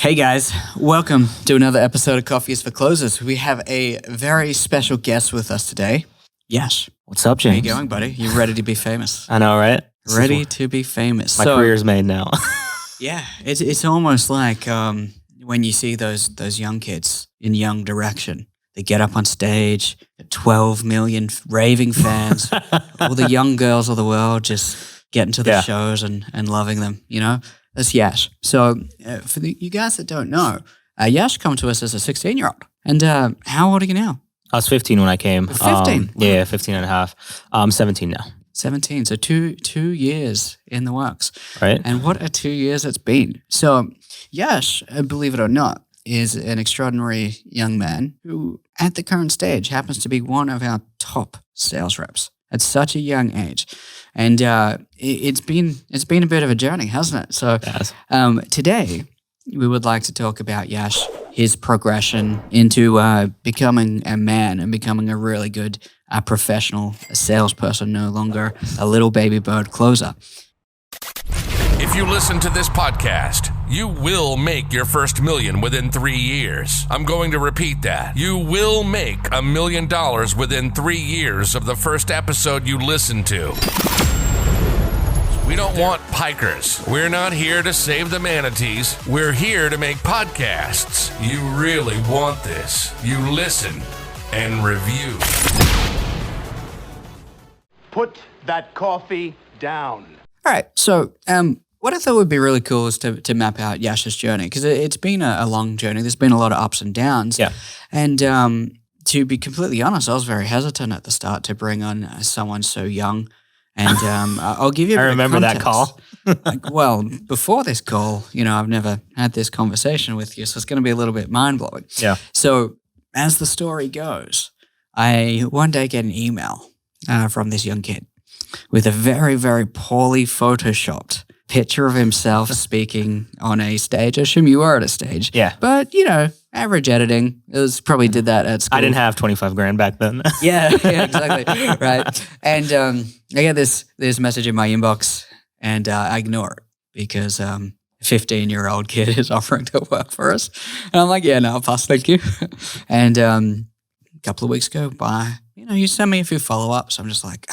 Hey guys, welcome to another episode of Coffee is for Closers. We have a very special guest with us today, Yash. What's up, James? How you going, buddy? You ready to be famous? I know, right? Ready to be famous. My career's made now. Yeah, it's almost like when you see those young kids in Young Direction. They get up on stage, 12 million raving fans, all the young girls of the world just getting to the shows and loving them, you know? That's Yash. So for you guys that don't know, Yash come to us as a 16-year-old. And how old are you now? I was 15 when I came. 15? Yeah, 15 and a half. I'm 17 now. 17. So two years in the works. Right. And what a 2 years it's been. So Yash, believe it or not, is an extraordinary young man who at the current stage happens to be one of our top sales reps at such a young age. And it's been a bit of a journey, hasn't it? So today we would like to talk about Yash, his progression into becoming a man and becoming a really good professional salesperson, no longer a little baby bird closer. If you listen to this podcast, you will make your first million within 3 years. I'm going to repeat that. You will make $1 million within 3 years of the first episode you listen to. We don't want pikers. We're not here to save the manatees. We're here to make podcasts. You really want this. You listen and review. Put that coffee down. All right. So what I thought would be really cool is to map out Yash's journey, because it's been a long journey. There's been a lot of ups and downs. Yeah. And to be completely honest, I was very hesitant at the start to bring on someone so young. And I'll give you a bit I remember of that call. Well, before this call, I've never had this conversation with you, so it's going to be a little bit mind-blowing. Yeah. So as the story goes, I one day get an email from this young kid with a very, very poorly photoshopped picture of himself speaking on a stage. I assume you were at a stage. Yeah. But, average editing. It was probably did that at school. I didn't have 25 grand back then. Yeah, exactly. Right. And I get this message in my inbox and I ignore it because a 15-year-old kid is offering to work for us. And I'm like, yeah, no, I'll pass, thank you. And a couple of weeks go by, you send me a few follow-ups. I'm just like,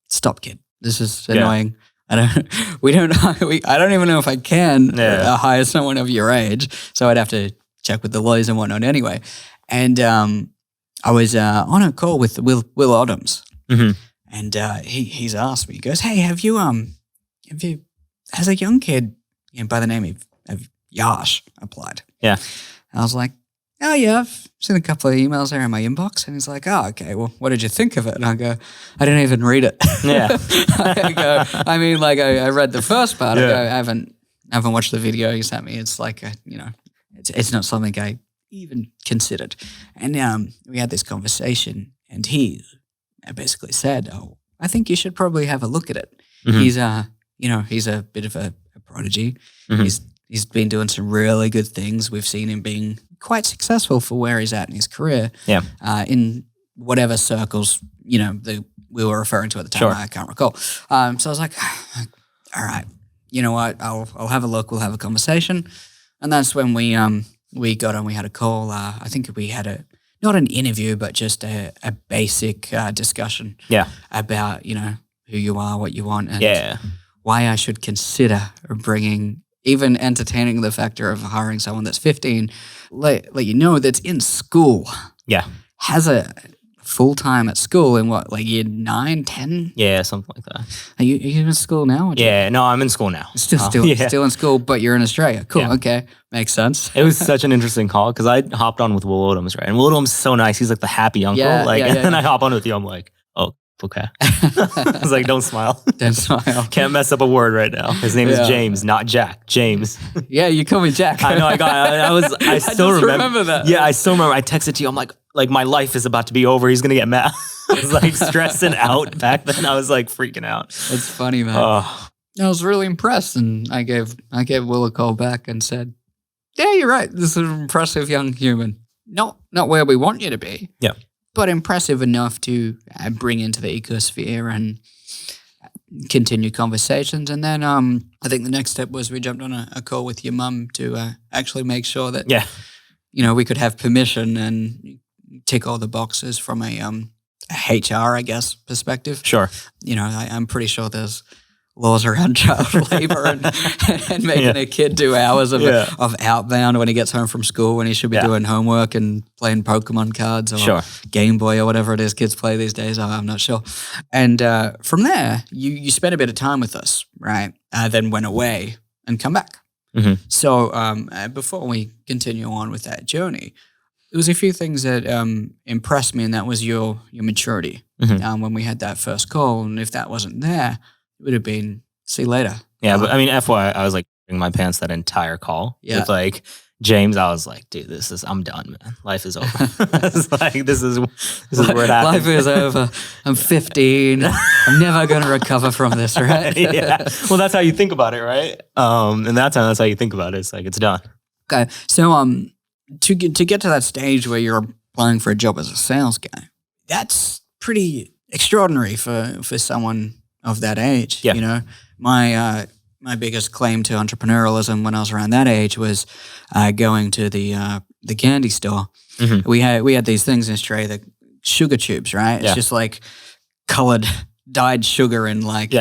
stop, kid. This is annoying. I don't even know if I can hire someone of your age. So I'd have to check with the lawyers and whatnot anyway. And I was on a call with Will Adams, and he's asked me. He goes, "Hey, have you has a young kid by the name of Yash applied?" Yeah. And I was like, "Oh yeah, I've seen a couple of emails there in my inbox." And he's like, "Oh, okay. Well, what did you think of it?" And I go, "I didn't even read it." Yeah. I read the first part. I go, I haven't watched the video you sent me. It's like it's not something I even considered. And we had this conversation, and he basically said, "Oh, I think you should probably have a look at it." He's he's a bit of a prodigy. He's been doing some really good things. We've seen him being quite successful for where he's at in his career. Yeah. In whatever circles we were referring to at the time. Sure. I can't recall. So I was like, all right, you know what? I'll have a look. We'll have a conversation. And that's when we got on. We had a call. I think we had not an interview, but just a basic discussion. Yeah. About who you are, what you want, and why I should consider even entertaining the factor of hiring someone that's 15, let you know that's in school. Yeah. Has a full-time at school in what, like year 9, 10? Yeah, something like that. Are you in school now? Yeah, no, I'm in school now. Still in school, but you're in Australia. Cool, okay. Makes sense. It was such an interesting call because I hopped on with Will Adams, right? And Will Adams is so nice. He's like the happy uncle. And then I hop on with you. I'm like, oh, okay. I was like, don't smile. Don't smile. Can't mess up a word right now. His name is James, not Jack. James. Yeah, you call me Jack. I know. I still remember that. Yeah, I still remember. I texted to you. I'm like my life is about to be over. He's gonna get mad. I was like stressing out back then. I was like freaking out. That's funny, man. I was really impressed, and I gave Will a call back and said, "Yeah, you're right. This is an impressive young human. Not where we want you to be. Yeah." But impressive enough to bring into the ecosphere and continue conversations. And then I think the next step was we jumped on a call with your mum to actually make sure that, we could have permission and tick all the boxes from a HR, I guess, perspective. Sure. I'm pretty sure there's laws around child labor and making a kid do hours of outbound when he gets home from school when he should be doing homework and playing Pokemon cards or Game Boy or whatever it is kids play these days. I'm not sure. And from there, you spent a bit of time with us, right? Then went away and come back. Mm-hmm. So before we continue on with that journey, there was a few things that impressed me, and that was your maturity when we had that first call. And if that wasn't there, it would have been, see you later. Yeah, but I mean, FYI, I was like in my pants that entire call with like James. I was like, dude, I'm done, man. Life is over. It's like, this is where it happens. Life is over. I'm 15. I'm never going to recover from this, right? Yeah. Well, that's how you think about it, right? And that's how you think about it. It's like, it's done. Okay. So to get to that stage where you're applying for a job as a sales guy, that's pretty extraordinary for someone of that age. Yeah. My biggest claim to entrepreneurialism when I was around that age was going to the candy store. Mm-hmm. We had these things in Australia, the sugar tubes, right? It's just like colored dyed sugar and like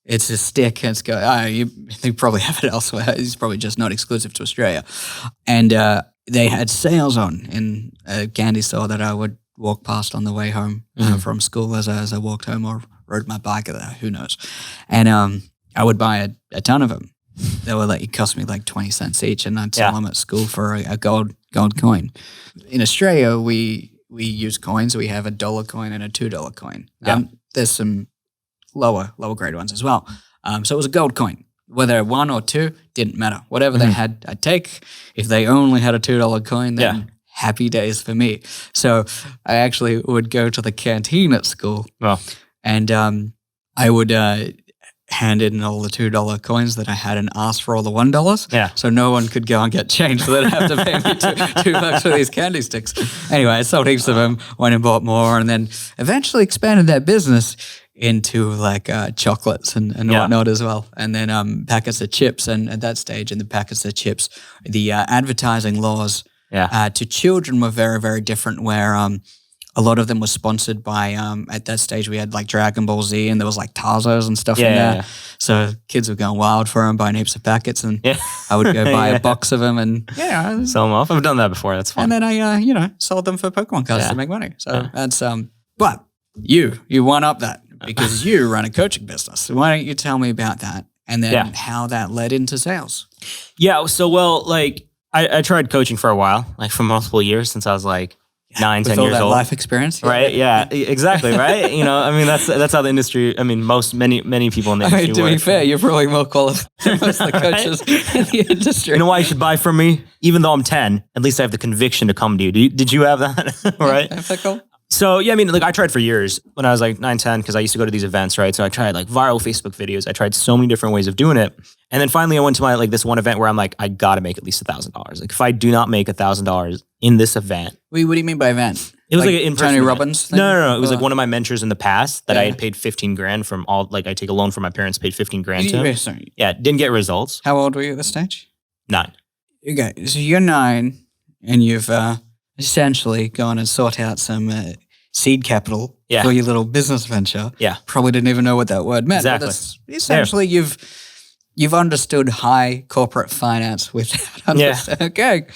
it's a stick and it's they probably have it elsewhere. It's probably just not exclusive to Australia. And they had sales on in a candy store that I would walk past on the way home from school as I walked home or rode my bike there, who knows. And I would buy a ton of them. They were like, it cost me like 20 cents each, and I'd sell them at school for a gold coin. In Australia, we use coins. We have $1 coin and a $2 coin. There's some lower grade ones as well. So it was a gold coin. Whether 1 or 2, didn't matter. Whatever they had, I'd take. If they only had a $2 coin, then happy days for me. So I actually would go to the canteen at school and I would hand in all the $2 coins that I had and ask for all the $1. Yeah. So no one could go and get change, so they'd have to pay me $2 for these candy sticks. Anyway, I sold heaps of them, went and bought more, and then eventually expanded that business into like chocolates and whatnot as well. And then packets of chips. And at that stage in the packets of chips, the advertising laws to children were very, very different, where a lot of them were sponsored by, at that stage we had like Dragon Ball Z and there was like Tarzos and stuff in there. Yeah. So kids were going wild for them, buying heaps of packets, and I would go buy a box of them and sell them off. I've done that before. That's fun. And then I, sold them for Pokemon cards to make money. So that's, but you one up that because you run a coaching business. So why don't you tell me about that and then how that led into sales? Yeah. So, I tried coaching for a while, like for multiple years since I was like 9, 10 years old. Life experience. Right. Yeah, exactly. Right. That's how the industry, many people in the industry to work. be fair, you're probably more qualified than most of the coaches in the industry. You know why you should buy from me? Even though I'm 10, at least I have the conviction to come to you. Did you have that? Right. Is that cool? So, I tried for years when I was like 9, 10, because I used to go to these events, right? So I tried like viral Facebook videos. I tried so many different ways of doing it. And then finally I went to my this one event where I'm like, I got to make at least $1,000. Like if I do not make $1,000 in this event. Wait, what do you mean by event? It was like an in-person Tony event. Robbins thing? No. It was like one of my mentors in the past that I had paid $15,000 from all, I take a loan from my parents, paid $15,000 to him. Sorry. Yeah, didn't get results. How old were you at this stage? 9. Okay, so you're 9 and you've essentially gone and sought out some seed capital for your little business venture. Yeah. Probably didn't even know what that word meant. Exactly. But essentially, you've understood high corporate finance without understanding. Okay.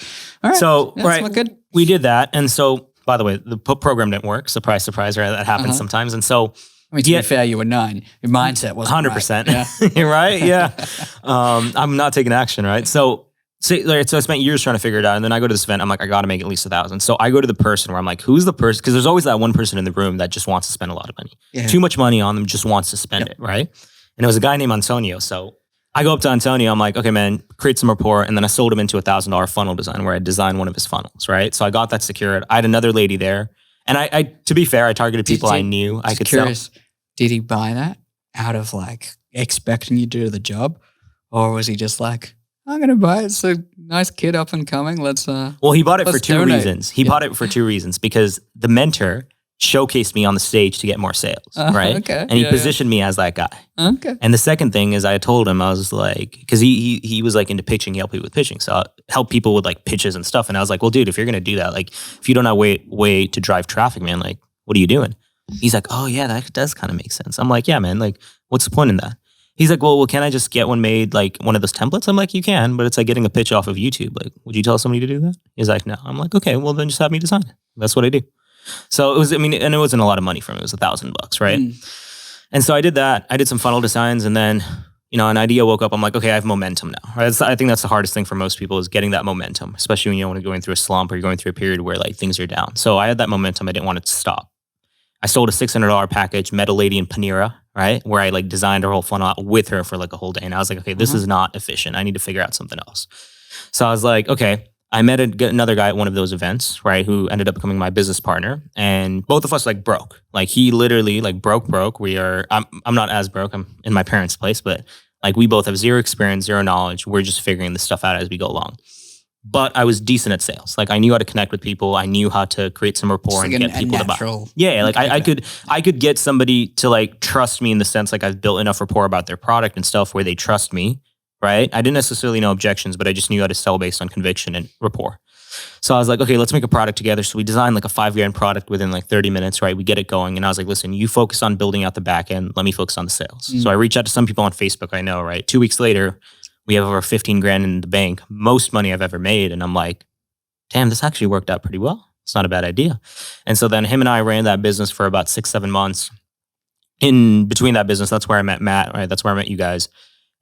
All right. So, That's good. We did that. And so, by the way, the program didn't work. Surprise, surprise, right? That happens sometimes. And so, to be fair, you were 9. Your mindset wasn't 100%. Right. Yeah. You're right. Yeah. I'm not taking action, right? So I spent years trying to figure it out. And then I go to this event. I'm like, I got to make at least 1,000. So I go to the person where I'm like, who's the person? Because there's always that one person in the room that just wants to spend a lot of money. Yeah. Too much money on them, just wants to spend it, right? And it was a guy named Antonio. So I go up to Antonio. I'm like, okay, man, create some rapport. And then I sold him into $1,000 funnel design where I designed one of his funnels, right? So I got that secured. I had another lady there. And I to be fair, I targeted people I knew I could sell. Did he buy that out of expecting you to do the job? Or was he just like, I'm going to buy it. It's a nice kid up and coming. Let's Well, he bought it for 2 donate. reasons. He bought it for 2 reasons because the mentor showcased me on the stage to get more sales, right? Okay. And he positioned me as that guy. Okay. And the second thing is I told him, I was like, because he was like into pitching, he helped people with pitching. So I help people with like pitches and stuff. And I was like, well, dude, if you're going to do that, like if you don't have way to drive traffic, man, like what are you doing? He's like, oh yeah, that does kind of make sense. I'm like, yeah, man, like what's the point in that? He's like, well, can I just get one made, like one of those templates? I'm like, you can, but it's like getting a pitch off of YouTube. Like, would you tell somebody to do that? He's like, no. I'm like, okay, well then just have me design it. That's what I do. So it was, I mean, and it wasn't a lot of money for me. It was $1,000, right? And so I did that. I did some funnel designs, and then, you know, an idea woke up. I'm like, okay, I have momentum now. Right? I think that's the hardest thing for most people is getting that momentum, especially when you're going through a slump or you're going through a period where like things are down. So I had that momentum. I didn't want it to stop. I sold a $600 package, met a lady in Panera, right? Where I like designed her whole funnel out with her for like a whole day. And I was like, okay, this is not efficient. I need to figure out something else. So I was like, okay, I met another guy at one of those events, right? Who ended up becoming my business partner. And both of us like broke. Like he literally like broke. I'm not as broke. I'm in my parents' place, but like we both have zero experience, zero knowledge. We're just figuring this stuff out as we go along. But I was decent at sales. Like I knew how to connect with people. I knew how to create some rapport and get people to buy. Yeah, like I could get somebody to like trust me in the sense like I've built enough rapport about their product and stuff where they trust me, right? I didn't necessarily know objections, but I just knew how to sell based on conviction and rapport. So I was like, okay, let's make a product together. So we designed like a $5,000 product within like 30 minutes, right? We get it going. And I was like, listen, you focus on building out the back end. Let me focus on the sales. So I reached out to some people on Facebook I know, right? 2 weeks later, we have over 15 grand in the bank, most money I've ever made. And I'm like, damn, this actually worked out pretty well. It's not a bad idea. And so then him and I ran that business for about 6-7 months. In between that business, that's where I met Matt, right? That's where I met you guys.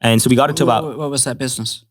And so we got it to about... What was that business?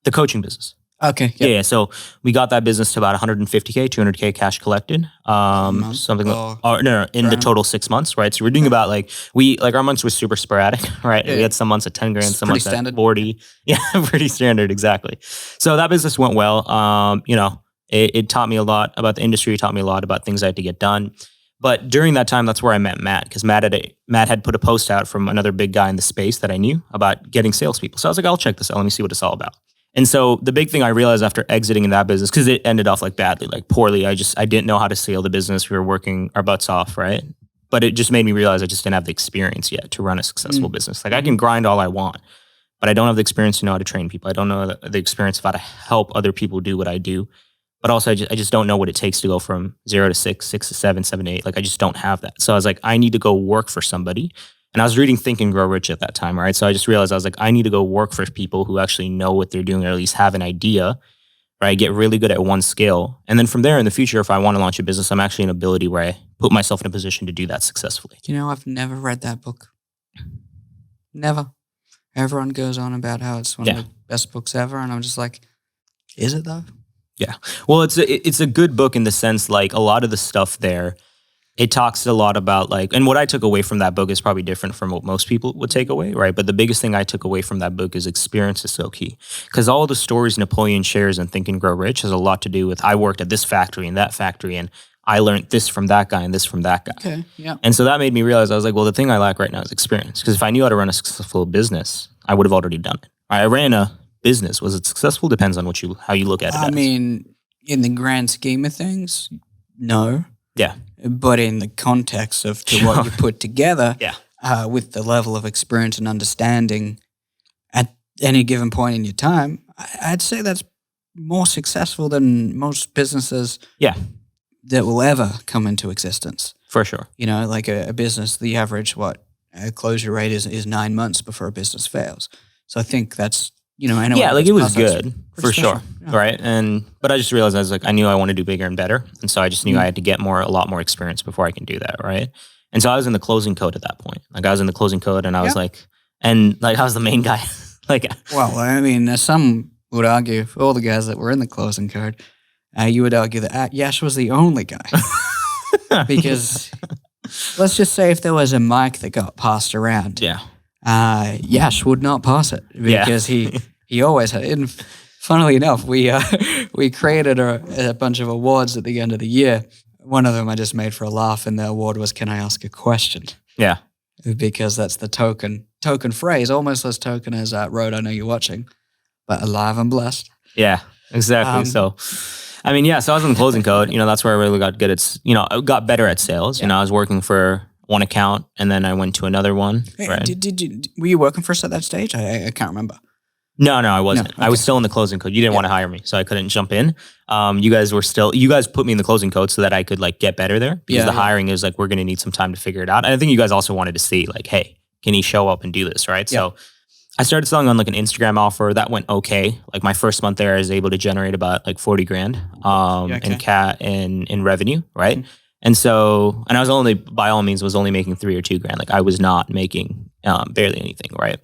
The coaching business. Okay. Yep. Yeah. So we got that business to about 150K, 200K cash collected. Something like, no, in the total 6 months, right? So we're doing about like, our months were super sporadic, right? Yeah. We had some months at 10 grand, some months at 40. Yeah, pretty standard, exactly. So that business went well. You know, it taught me a lot about the industry, it taught me a lot about things I had to get done. But during that time, that's where I met Matt, because Matt had put a post out from another big guy in the space that I knew about getting salespeople. So I was like, I'll check this out. Let me see what it's all about. And so the big thing I realized after exiting in that business, because it ended off like badly, like poorly, I didn't know how to scale the business. We were working our butts off, right? But it just made me realize I just didn't have the experience yet to run a successful business. Like I can grind all I want, but I don't have the experience to know how to train people. I don't know the experience of how to help other people do what I do. But also I just don't know what it takes to go from 0 to 6, 6 to 7, 7 to 8. Like I just don't have that. So I was like, I need to go work for somebody. And I was reading Think and Grow Rich at that time, right? So I just realized I was like, I need to go work for people who actually know what they're doing or at least have an idea, right? Get really good at one skill. And then from there in the future, if I want to launch a business, I'm actually in an ability where I put myself in a position to do that successfully. You know, I've never read that book. Never. Everyone goes on about how it's one of the best books ever. And I'm just like, is it though? Yeah. Well, it's a good book in the sense like a lot of the stuff there, it talks a lot about like, and what I took away from that book is probably different from what most people would take away, right? But the biggest thing I took away from that book is experience is so key. Because all the stories Napoleon shares in Think and Grow Rich has a lot to do with, I worked at this factory and that factory and I learned this from that guy and this from that guy. Okay, yeah. And so that made me realize, I was like, well, the thing I lack right now is experience. Because if I knew how to run a successful business, I would have already done it. I ran a business. Was it successful? Depends on how you look at it. I mean, in the grand scheme of things, no. Yeah. But in the context of what you put together, yeah. With the level of experience and understanding at any given point in your time, I'd say that's more successful than most businesses that will ever come into existence. For sure. You know, like a business, the average closure rate is 9 months before a business fails. So I think that's, you know, I know. Yeah, like it was good for sure, yeah. Right? But I just realized I was like, I knew I wanted to do bigger and better, and so I just knew I had to get a lot more experience before I can do that, right? And so I was in the closing code at that point. Like I was in the closing code, and I was like, I was the main guy. Like, well, I mean, some would argue for all the guys that were in the closing code, you would argue that Yash was the only guy because let's just say if there was a mic that got passed around, Yash would not pass it because he always had. And funnily enough, we created a bunch of awards at the end of the year. One of them I just made for a laugh, and the award was, "Can I ask a question?" Yeah, because that's the token phrase, almost as token as Road. I know you're watching, but alive and blessed. Yeah, exactly. So, I mean, yeah. So I was in closing code. That's where I really got good at. I got better at sales. I was working for one account, and then I went to another one. Right? Were you working for us at that stage? I can't remember. No, I wasn't. No, okay. I was still in the closing code. You didn't want to hire me, so I couldn't jump in. You guys put me in the closing code so that I could get better there, because the hiring is we're going to need some time to figure it out. And I think you guys also wanted to see hey, can he show up and do this, right? So I started selling on an Instagram offer that went okay. My first month there, I was able to generate about $40,000 in revenue, right? Mm-hmm. And so, I was only, by all means, was only making $3,000 or $2,000. I was not making barely anything, right?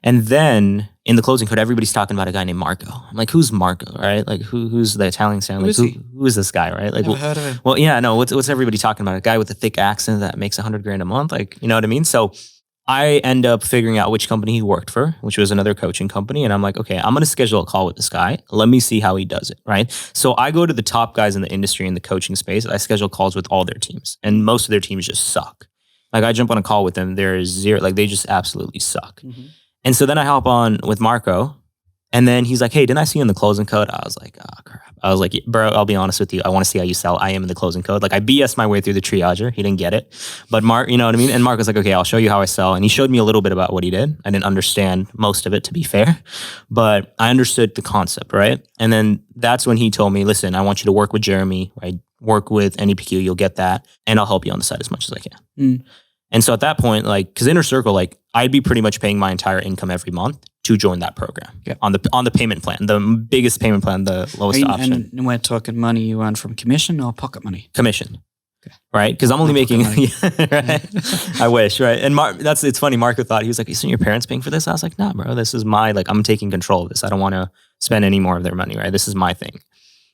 And then in the closing code, everybody's talking about a guy named Marco. I'm like, who's Marco, right? Who's the Italian sound? Who is this guy, right? Never heard of him. Well, yeah, no. What's everybody talking about? A guy with a thick accent that makes $100,000 a month, you know what I mean? So I end up figuring out which company he worked for, which was another coaching company. And I'm like, okay, I'm going to schedule a call with this guy. Let me see how he does it, right? So I go to the top guys in the industry in the coaching space. I schedule calls with all their teams, and most of their teams just suck. I jump on a call with them. There is zero, they just absolutely suck. Mm-hmm. And so then I hop on with Marco, and then he's like, hey, didn't I see you in the closing code? I was like, oh, crap. I was like, bro, I'll be honest with you. I want to see how you sell. I am in the closing code. I BS my way through the triager. He didn't get it. But Mark, you know what I mean? And Mark was like, okay, I'll show you how I sell. And he showed me a little bit about what he did. I didn't understand most of it, to be fair, but I understood the concept, right? And then that's when he told me, listen, I want you to work with Jeremy, right? Work with NEPQ, you'll get that. And I'll help you on the side as much as I can. Mm. And so at that point, because Inner Circle, I'd be pretty much paying my entire income every month to join that program on the payment plan, the biggest payment plan, the lowest option. And we're talking money you earn from commission or pocket money? Commission, right? Because I'm only making, right? I wish, right? And it's funny, Marco thought, he was like, isn't your parents paying for this? I was like, nah, bro, this is my, I'm taking control of this. I don't want to spend any more of their money, right? This is my thing.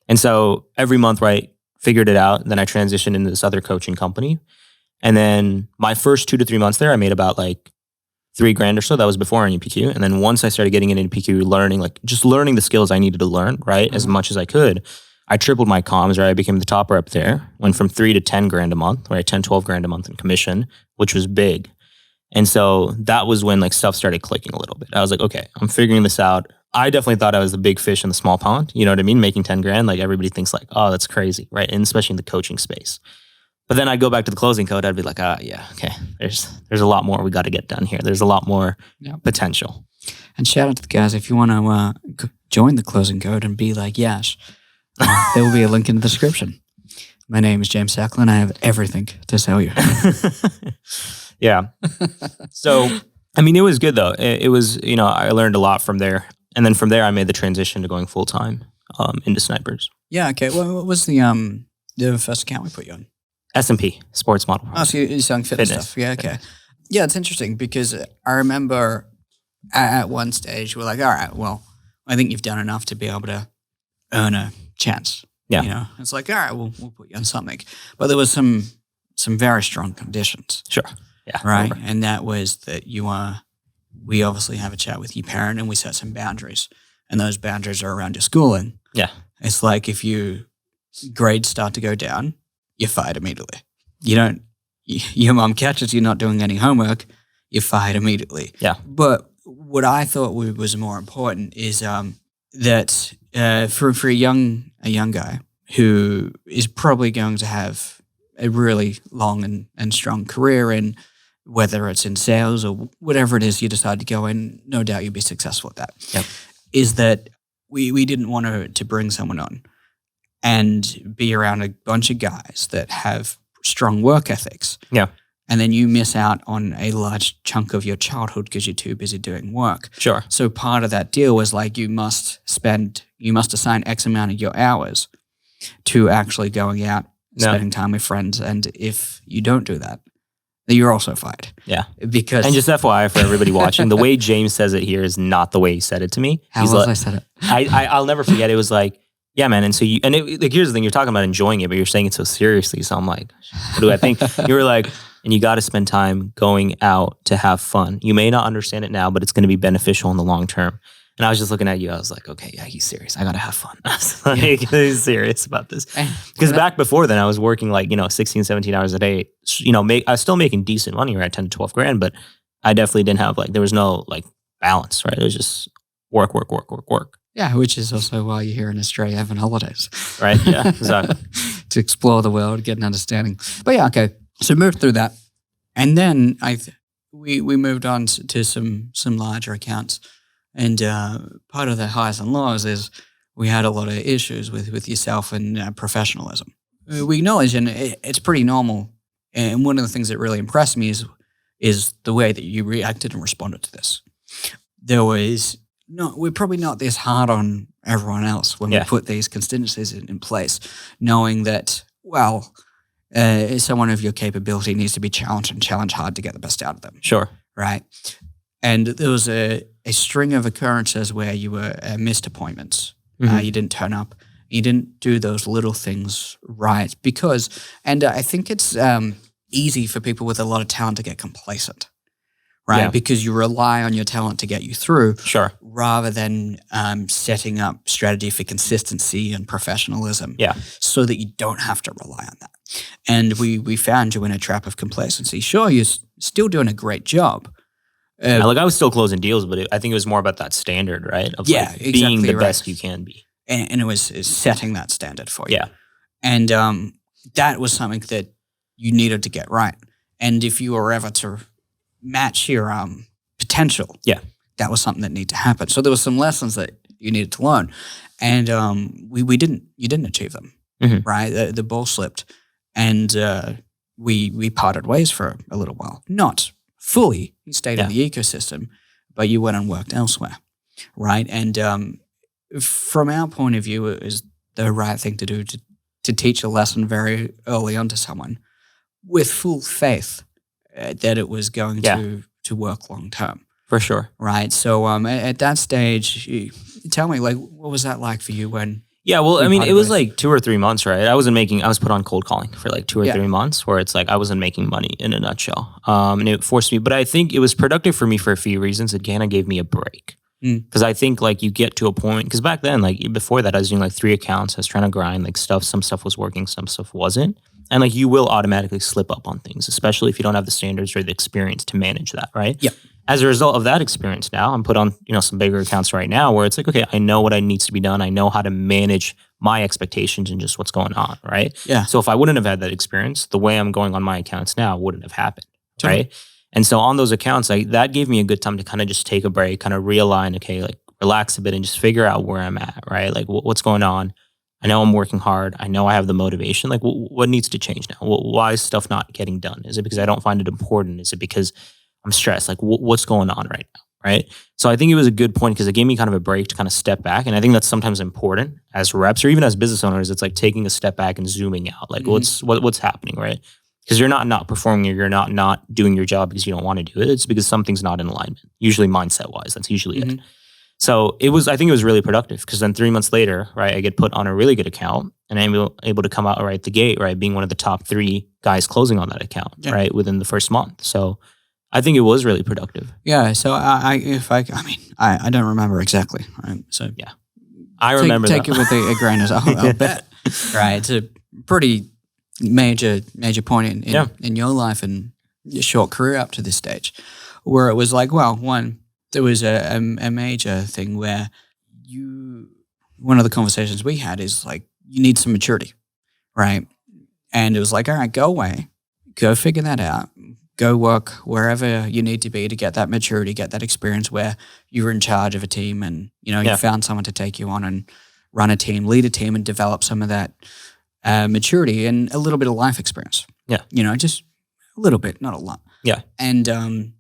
And so every month, right, figured it out. Then I transitioned into this other coaching company. And then my first 2 to 3 months there, I made about $3,000 or so. That was before NEPQ. And then once I started getting into NEPQ, learning the skills I needed to learn, right, as much as I could, I tripled my comms, right? I became the top rep there. Went from $3,000 to $10,000 a month, right? $10,000-$12,000 a month in commission, which was big. And so that was when stuff started clicking a little bit. I was like, okay, I'm figuring this out. I definitely thought I was the big fish in the small pond. You know what I mean? Making $10,000, everybody thinks oh, that's crazy, right? And especially in the coaching space. But then I'd go back to the closing code. I'd be like, yeah, okay. There's a lot more we got to get done here. There's a lot more potential. And shout out to the guys, if you want to join the closing code and be like Yash, there will be a link in the description. My name is James Sacklin. I have everything to sell you. Yeah. So, I mean, it was good though. It was, I learned a lot from there. And then from there, I made the transition to going full time into snipers. Yeah. Okay. Well, what was the first account we put you on? S&P, sports model. Oh, so you're selling fitness stuff. Yeah, okay. Yeah, it's interesting because I remember at one stage we're like, all right, well, I think you've done enough to be able to earn a chance. Yeah. It's like, all right, we'll put you on something. But there was some very strong conditions. Sure. Yeah. Right. And that was that we obviously have a chat with your parent and we set some boundaries. And those boundaries are around your schooling. Yeah. It's like if your grades start to go down, you're fired immediately. Your mom catches you not doing any homework, you're fired immediately. Yeah. But what I thought was more important is that for a young guy who is probably going to have a really long and strong career in, whether it's in sales or whatever it is you decide to go in, no doubt you'll be successful at that. Yep. Is that we didn't want to bring someone on and be around a bunch of guys that have strong work ethics. Yeah. And then you miss out on a large chunk of your childhood because you're too busy doing work. Sure. So part of that deal was you must assign X amount of your hours to actually going out, spending time with friends. And if you don't do that, then you're also fired. Yeah. And just FYI for everybody watching, the way James says it here is not the way he said it to me. How was I said it? I'll never forget. It was yeah, man. And so here's the thing, you're talking about enjoying it, but you're saying it so seriously. So I'm like, what do I think? You were like, and you got to spend time going out to have fun. You may not understand it now, but it's going to be beneficial in the long term. And I was just looking at you. I was like, okay, yeah, he's serious. I got to have fun. I was like, he's serious about this. Because back before then, I was working 16, 17 hours a day. I was still making decent money, right? 10 to 12 grand, but I definitely didn't have there was no balance, right? It was just work. Yeah, which is also why you're here in Australia having holidays. Right? Yeah, exactly. To explore the world, get an understanding. But yeah, okay. So moved through that. And then we moved on to some larger accounts. And part of the highs and lows is we had a lot of issues with yourself and professionalism. We acknowledge, and it's pretty normal. And one of the things that really impressed me is the way that you reacted and responded to this. We're probably not this hard on everyone else when we put these contingencies in place, knowing that, well, someone of your capability needs to be challenged and challenged hard to get the best out of them. Sure. Right. And there was a string of occurrences where you were missed appointments. You didn't turn up. You didn't do those little things right because, and I think it's easy for people with a lot of talent to get complacent. Right, yeah. Because you rely on your talent to get you through, rather than setting up strategy for consistency and professionalism, so that you don't have to rely on that. And we found you in a trap of complacency. Sure, you're still doing a great job. I was still closing deals, but I think it was more about that standard, right? Of being the best you can be, and it was setting that standard for you. Yeah, and that was something that you needed to get right. And if you were ever to match your potential, that was something that needed to happen. So there were some lessons that you needed to learn, and you didn't achieve them, right? The ball slipped, and we parted ways for a little while. Not fully, you stayed in the ecosystem, but you went and worked elsewhere, right? And from our point of view, it was the right thing to do to teach a lesson very early on to someone with full faith that it was going to work long term. For sure. Right. So at that stage, tell me, like, what was that like for you when? Yeah, well, I mean, it was like 2 or 3 months, right? I was put on cold calling for like 2 or 3 months where it's like I wasn't making money in a nutshell. And it forced me, but I think it was productive for me for a few reasons. It kind of gave me a break. Because I think like you get to a point, because back then, like before that, I was doing like 3 accounts. I was trying to grind like some stuff was working, some stuff wasn't. And like you will automatically slip up on things, especially if you don't have the standards or the experience to manage that, right? Yeah. As a result of that experience now, I'm put on, some bigger accounts right now where it's like, okay, I know what needs to be done. I know how to manage my expectations and just what's going on, right? Yeah. So if I wouldn't have had that experience, the way I'm going on my accounts now wouldn't have happened, right? And so on those accounts, that gave me a good time to kind of just take a break, kind of realign, okay, like relax a bit and just figure out where I'm at, right? Like what's going on? I know I'm working hard. I know I have the motivation. Like what needs to change now? Why is stuff not getting done? Is it because I don't find it important? Is it because I'm stressed? Like what's going on right now, right? So I think it was a good point because it gave me kind of a break to kind of step back. And I think that's sometimes important as reps or even as business owners. It's like taking a step back and zooming out. Like what's happening, right? Because you're not performing or you're not doing your job because you don't want to do it. It's because something's not in alignment, usually mindset-wise. That's usually it. So I think it was really productive because then 3 months later, right, I get put on a really good account and I'm able to come out right the gate, right, being one of the top 3 guys closing on that account, right, within the first month. So I think it was really productive. Yeah. So I don't remember exactly. So yeah, I remember take it with a grain of salt. I'll bet. Right. It's a pretty major point in your life and your short career up to this stage, where it was like, well, there was a major thing where one of the conversations we had is like, you need some maturity, right? And it was like, all right, go away, go figure that out, go work wherever you need to be to get that maturity, get that experience where you're in charge of a team and, you found someone to take you on and run a team, lead a team and develop some of that maturity and a little bit of life experience. Yeah. Just a little bit, not a lot. Yeah. And,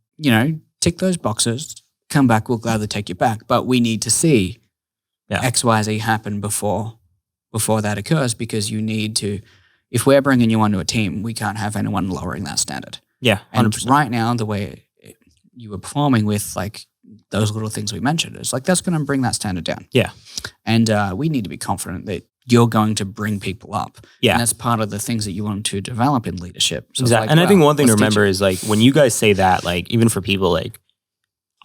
tick those boxes, come back, we'll gladly take you back. But we need to see X, Y, Z happen before that occurs because you need to, if we're bringing you onto a team, we can't have anyone lowering that standard. Yeah, 100%. And right now, the way you were performing with like those little things we mentioned, it's like that's going to bring that standard down. Yeah. And we need to be confident that you're going to bring people up. Yeah. And that's part of the things that you want to develop in leadership. So exactly. Like, and I think one thing to remember is like when you guys say that, like even for people, like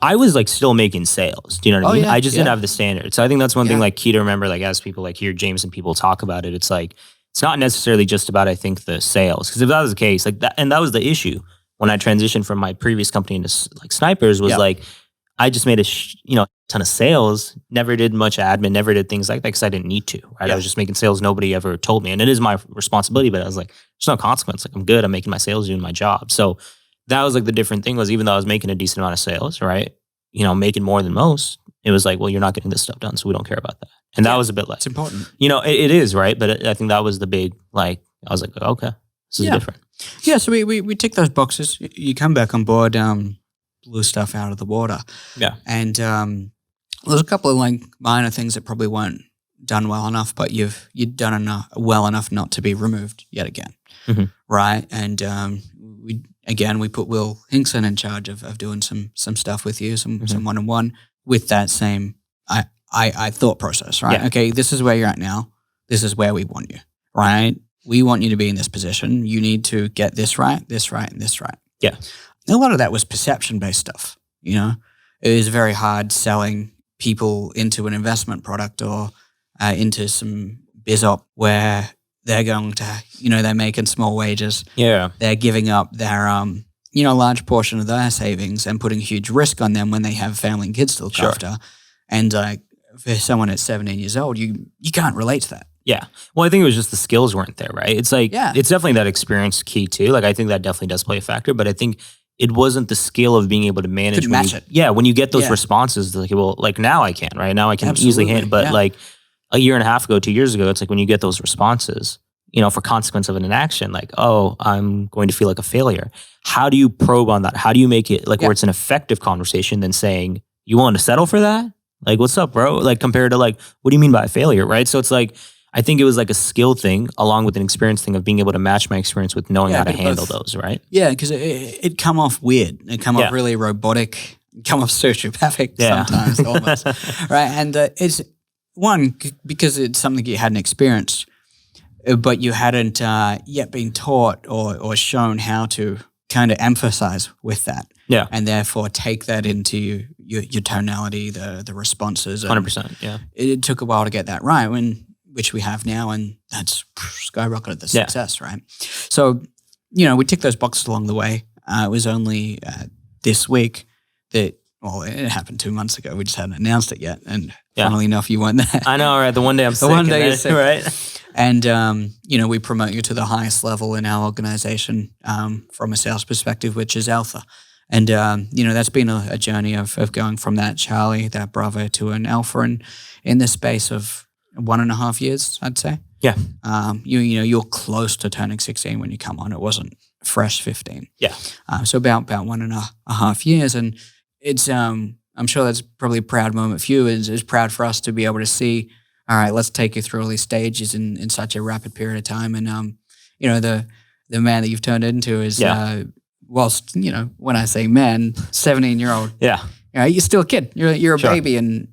I was like still making sales. Do you know what I mean? Yeah, I just didn't have the standard. So I think that's one thing like key to remember, like as people like hear James and people talk about it, it's like, it's not necessarily just about, I think, the sales. Because if that was the case, like that, and that was the issue when I transitioned from my previous company into like Snipers was like, I just made ton of sales, never did much admin, never did things like that because I didn't need to, right? I was just making sales. Nobody ever told me. And it is my responsibility, but I was like, there's no consequence. Like I'm good. I'm making my sales, doing my job. So that was like the different thing was even though I was making a decent amount of sales, right? Making more than most, it was like, well, you're not getting this stuff done. So we don't care about that. And that was a bit less. It's important. It is, right? But I think that was the big, I was like, okay, this is different. Yeah. So we tick those boxes. You come back on board, blew stuff out of the water. Yeah. And there's a couple of minor things that probably weren't done well enough, but you've done well enough not to be removed yet again, right? And we put Will Hinkson in charge of doing some stuff with you, some one-on-one with that same I thought process, right? Yeah. Okay, this is where you're at now. This is where we want you, right? We want you to be in this position. You need to get this right, and this right. Yeah. And a lot of that was perception-based stuff, It was very hard selling people into an investment product or into some biz op where they're going to, they're making small wages. Yeah. They're giving up their, large portion of their savings and putting huge risk on them when they have family and kids to look after. And for someone at 17 years old, you can't relate to that. Yeah. Well, I think it was just the skills weren't there, right? It's like, it's definitely that experience key too. Like I think that definitely does play a factor, but I think it wasn't the skill of being able to manage. Match it. Yeah. When you get those responses, like now I can, right? Now I can easily handle, but like a year and a half ago, 2 years ago, it's like when you get those responses, for consequence of an inaction, like, oh, I'm going to feel like a failure. How do you probe on that? How do you make it where it's an effective conversation than saying, you want to settle for that? Like, what's up, bro? Like compared to what do you mean by a failure, right? So it's like, I think it was like a skill thing along with an experience thing of being able to match my experience with knowing how to handle those, right? Yeah, because it come off weird. It come off really robotic. It come off sociopathic sometimes almost, right? And it's one, because it's something you hadn't experienced, but you hadn't yet been taught or shown how to kind of emphasize with that. Yeah. And therefore take that into your tonality, the responses. 100%, yeah. It took a while to get that right, which we have now, and that's skyrocketed the success, right? So, we tick those boxes along the way. It was only this week that, it happened 2 months ago. We just hadn't announced it yet. And funnily enough, you weren't there. I know, right? The one day I'm sick. The one day you're sick. Right? And, we promote you to the highest level in our organization from a sales perspective, which is Alpha. And, that's been a journey of going from that Charlie, that Bravo, to an Alpha in the space of 1.5 years, I'd say. Yeah. You're close to turning 16 when you come on. It wasn't fresh 15. Yeah. So about 1.5 years. And it's, I'm sure that's probably a proud moment for you. It's proud for us to be able to see, all right, let's take you through all these stages in such a rapid period of time. And, the man that you've turned into is, whilst, when I say man, 17-year-old. Yeah. You're still a kid. You're a baby in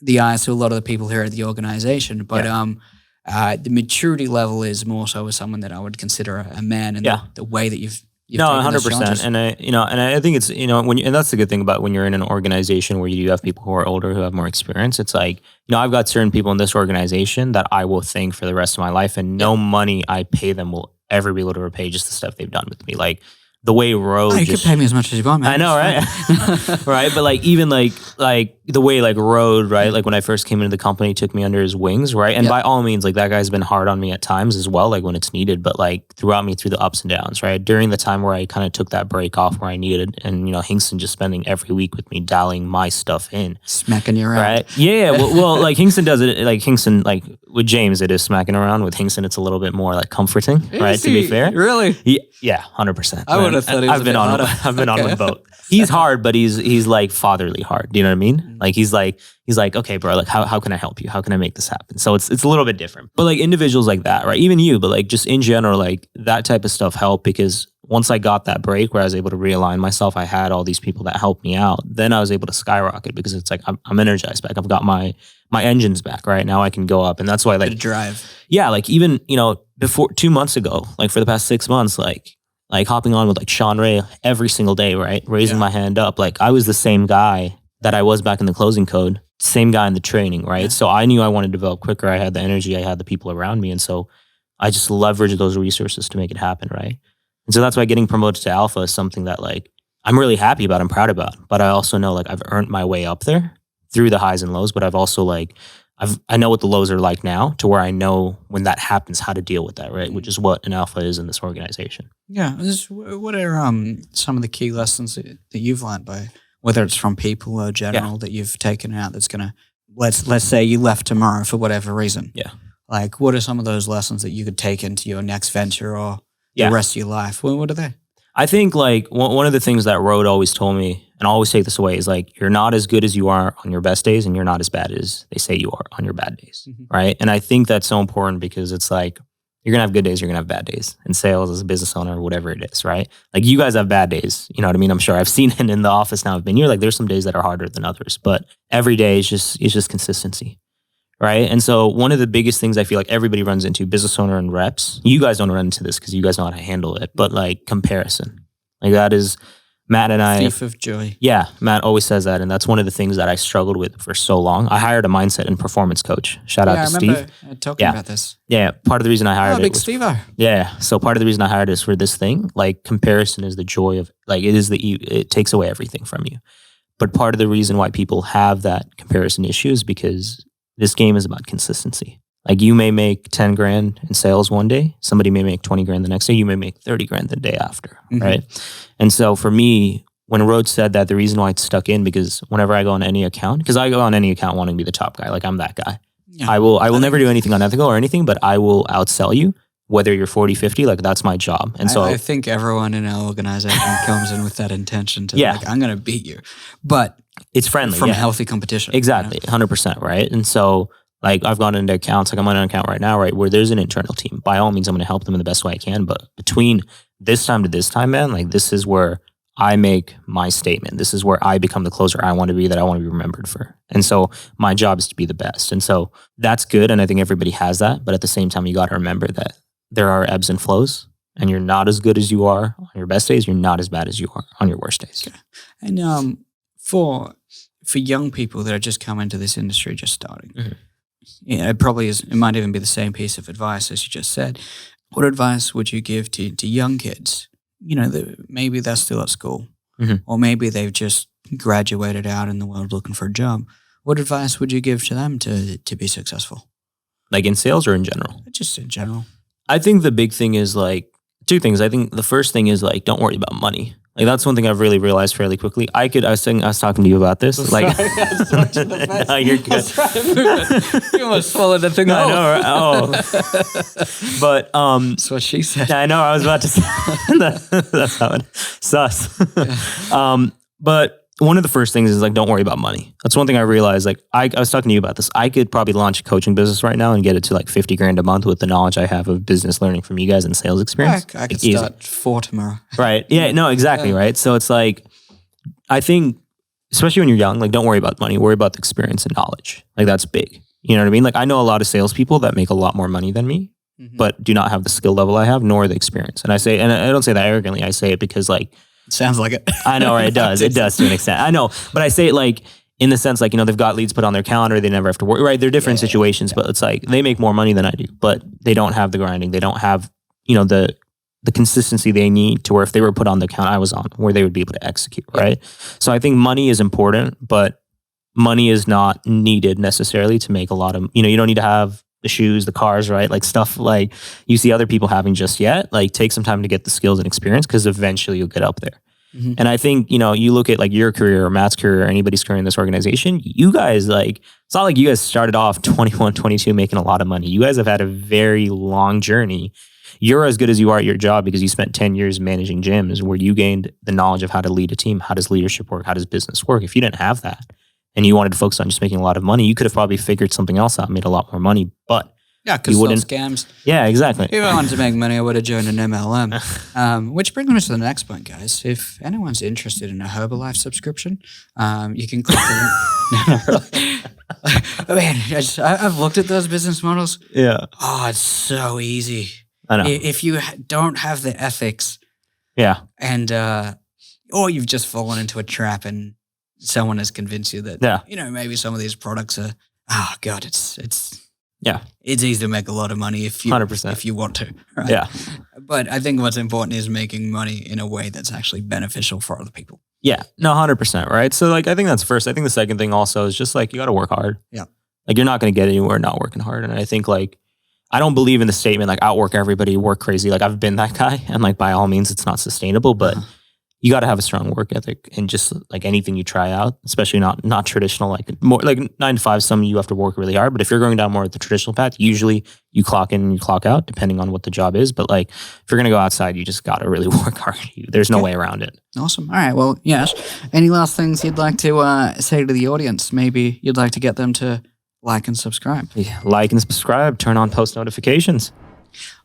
the eyes to a lot of the people here at the organization. But the maturity level is more so as someone that I would consider a man, and the way that you've no, 100%. And I think it's, and that's the good thing about when you're in an organization where you do have people who are older, who have more experience. It's like, I've got certain people in this organization that I will thank for the rest of my life, and no money I pay them will ever be able to repay just the stuff they've done with me. Like, the way Rode, you could pay me as much as you want, man. I know, right? Right, but even the way Rode, right? Like when I first came into the company, he took me under his wings, right? And by all means, that guy's been hard on me at times as well, when it's needed, but throughout me through the ups and downs, right? During the time where I kind of took that break off where I needed, and Hinkson just spending every week with me dialing my stuff in, smacking you around, right? Yeah. Well, Hinkson does it. Hinkson, with James, it is smacking around. With Hinkson, it's a little bit more comforting, right? To be fair, really, yeah, 100%. I would have thought he was I've been on with both. He's hard, but he's fatherly hard. Do you know what I mean? He's like, okay, bro, how can I help you? How can I make this happen? So it's a little bit different. But individuals like that, right? Even you, but just in general, that type of stuff helped, because once I got that break where I was able to realign myself, I had all these people that helped me out. Then I was able to skyrocket, because it's I'm energized back. I've got my engines back, right? Now I can go up. And that's why drive. Yeah, even, before 2 months ago, for the past 6 months, hopping on with Sean Ray every single day, right? Raising my hand up. I was the same guy that I was back in the closing code, same guy in the training, right? Yeah. So I knew I wanted to develop quicker. I had the energy, I had the people around me. And so I just leveraged those resources to make it happen, right? And so that's why getting promoted to Alpha is something that I'm really happy about, I'm proud about. But I also know like I've earned my way up there through the highs and lows, but I've also like, I know what the lows are like now to where I know when that happens, how to deal with that, right? Which is what an alpha is in this organization. Yeah. What are some of the key lessons that you've learned by, whether it's from people or general that you've taken out that's going to, let's say you left tomorrow for whatever reason. Yeah. Like what are some of those lessons that you could take into your next venture or the rest of your life? What are they? I think like one of the things that Rode always told me, and I always take this away, is like, you're not as good as you are on your best days and you're not as bad as they say you are on your bad days, right? And I think that's so important because it's like, you're going to have good days, you're going to have bad days in sales as a business owner or whatever it is, right? Like you guys have bad days, you know what I mean? I'm sure I've seen it in the office now. I've been here, like there's some days that are harder than others, but every day is just consistency, right? And so one of the biggest things I feel like everybody runs into, business owner and reps, you guys don't run into this because you guys know how to handle it, but like comparison. Like that is Matt and I. Thief of joy. Yeah, Matt always says that, and that's one of the things that I struggled with for so long. I hired a mindset and performance coach. Shout out to Steve. I remember talking about this. Yeah, part of the reason I hired big Steve-o. Yeah, so part of the reason I hired is for this thing. Like comparison is the joy of, like it takes away everything from you. But part of the reason why people have that comparison issue is because this game is about consistency. Like you may make 10 grand in sales one day. Somebody may make 20 grand the next day. You may make 30 grand the day after, right? And so for me, when Rhodes said that, the reason why it stuck in, because whenever I go on any account, because I go on any account wanting to be the top guy, like I'm that guy. Yeah. I will never do anything unethical or anything, but I will outsell you, whether you're 40, 50, like that's my job. And so I think everyone in our organization comes in with that intention to like, I'm going to beat you. But it's friendly. From healthy competition. Exactly, 100%, right? And so like I've gone into accounts, like I'm on an account right now, right, where there's an internal team. By all means, I'm going to help them in the best way I can. But between this time to this time, man, like this is where I make my statement. This is where I become the closer I want to be, that I want to be remembered for. And so my job is to be the best. And so that's good. And I think everybody has that. But at the same time, you got to remember that there are ebbs and flows. And you're not as good as you are on your best days. You're not as bad as you are on your worst days. Okay. And for young people that are just coming into this industry, just starting, yeah, it might even be the same piece of advice as you just said. What advice would you give to young kids? You know, maybe they're still at school, or maybe they've just graduated out in the world looking for a job. What advice would you give to them to be successful? Like in sales or in general? Just in general. I think the big thing is like two things. I think the first thing is like, don't worry about money. Like that's one thing I've really realized fairly quickly. I was talking to you about this. Sorry, no, you're good. You almost swallowed that thing. I know, right? But that's what she said. I know. I was about to say that's how it sus. But one of the first things is like, don't worry about money. That's one thing I realized. Like I was talking to you about this. I could probably launch a coaching business right now and get it to like 50 grand a month with the knowledge I have of business learning from you guys and sales experience. I could start 4 tomorrow. Right. Yeah, no, exactly. Yeah. Right. So it's like, I think, especially when you're young, like don't worry about money, worry about the experience and knowledge. Like that's big. You know what I mean? Like I know a lot of salespeople that make a lot more money than me, but do not have the skill level I have, nor the experience. And I don't say that arrogantly. I say it because like, sounds like it. I know, right? It does. It does to an extent. I know. But I say it like in the sense like, you know, they've got leads put on their calendar. They never have to work, right? They're different situations, but it's like they make more money than I do, but they don't have the grinding. They don't have, you know, the consistency they need to where if they were put on the account I was on, where they would be able to execute, right? So I think money is important, but money is not needed necessarily to make a lot of, you know, you don't need to have the shoes, the cars, right? Like stuff like you see other people having just yet. Like take some time to get the skills and experience because eventually you'll get up there. And I think, you know, you look at like your career or Matt's career or anybody's career in this organization, you guys like, it's not like you guys started off 21, 22 making a lot of money. You guys have had a very long journey. You're as good as you are at your job because you spent 10 years managing gyms where you gained the knowledge of how to lead a team. How does leadership work? How does business work? If you didn't have that and you wanted to focus on just making a lot of money, you could have probably figured something else out, made a lot more money, but yeah, because those scams. Yeah, exactly. If I wanted to make money, I would have joined an MLM. Which brings me to the next point, guys. If anyone's interested in a Herbalife subscription, you can click the link. No, man, I've looked at those business models. Yeah. Oh, it's so easy. I know. If you don't have the ethics. Yeah. And, or you've just fallen into a trap and someone has convinced you that, you know, maybe some of these products are, oh God, it's Yeah. It's easy to make a lot of money if you 100%. if you want to. Right? Yeah. But I think what's important is making money in a way that's actually beneficial for other people. Yeah. No, 100%. Right. So like, I think that's first. I think the second thing also is just like, you got to work hard. Yeah. Like you're not going to get anywhere not working hard. And I think like, I don't believe in the statement like outwork everybody, work crazy. Like I've been that guy, and like by all means, it's not sustainable. But you got to have a strong work ethic, and just like anything you try out, especially not traditional, like more like 9 to 5. Some you have to work really hard. But if you're going down more the traditional path, usually you clock in and you clock out, depending on what the job is. But like if you're going to go outside, you just got to really work hard. There's no way around it. Awesome. All right. Well, Yash, any last things you'd like to say to the audience? Maybe you'd like to get them to like and subscribe. Yeah, like and subscribe. Turn on post notifications.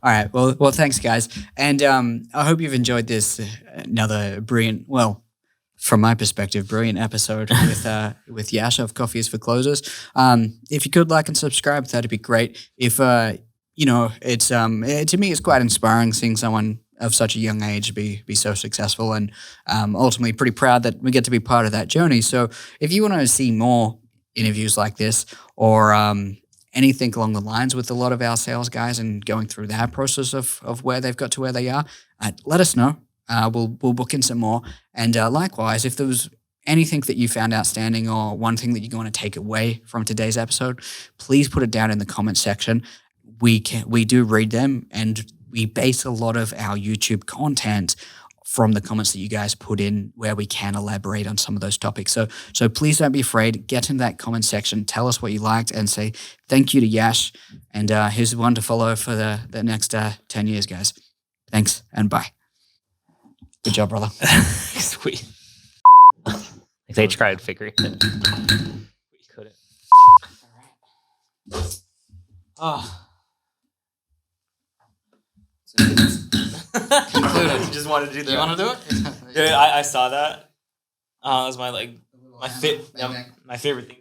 All right. Well, thanks, guys. And I hope you've enjoyed this another brilliant, well, from my perspective, brilliant episode with Yash of Coffee is for Closers. If you could like and subscribe, that'd be great. If, it's to me, it's quite inspiring seeing someone of such a young age be so successful, and ultimately pretty proud that we get to be part of that journey. So if you want to see more interviews like this, or anything along the lines with a lot of our sales guys and going through that process of where they've got to where they are, let us know. We'll book in some more. And likewise, if there was anything that you found outstanding or one thing that you want to take away from today's episode, please put it down in the comment section. We do read them, and we base a lot of our YouTube content from the comments that you guys put in, where we can elaborate on some of those topics. So please don't be afraid. Get in that comment section. Tell us what you liked, and say thank you to Yash. And here's one to follow for the next 10 years, guys. Thanks, and bye. Good job, brother. Sweet. They tried to figure it out. We couldn't. Oh. Concluded. You just wanted to do that. You want to do it? Yeah, I saw that. It was my favorite thing.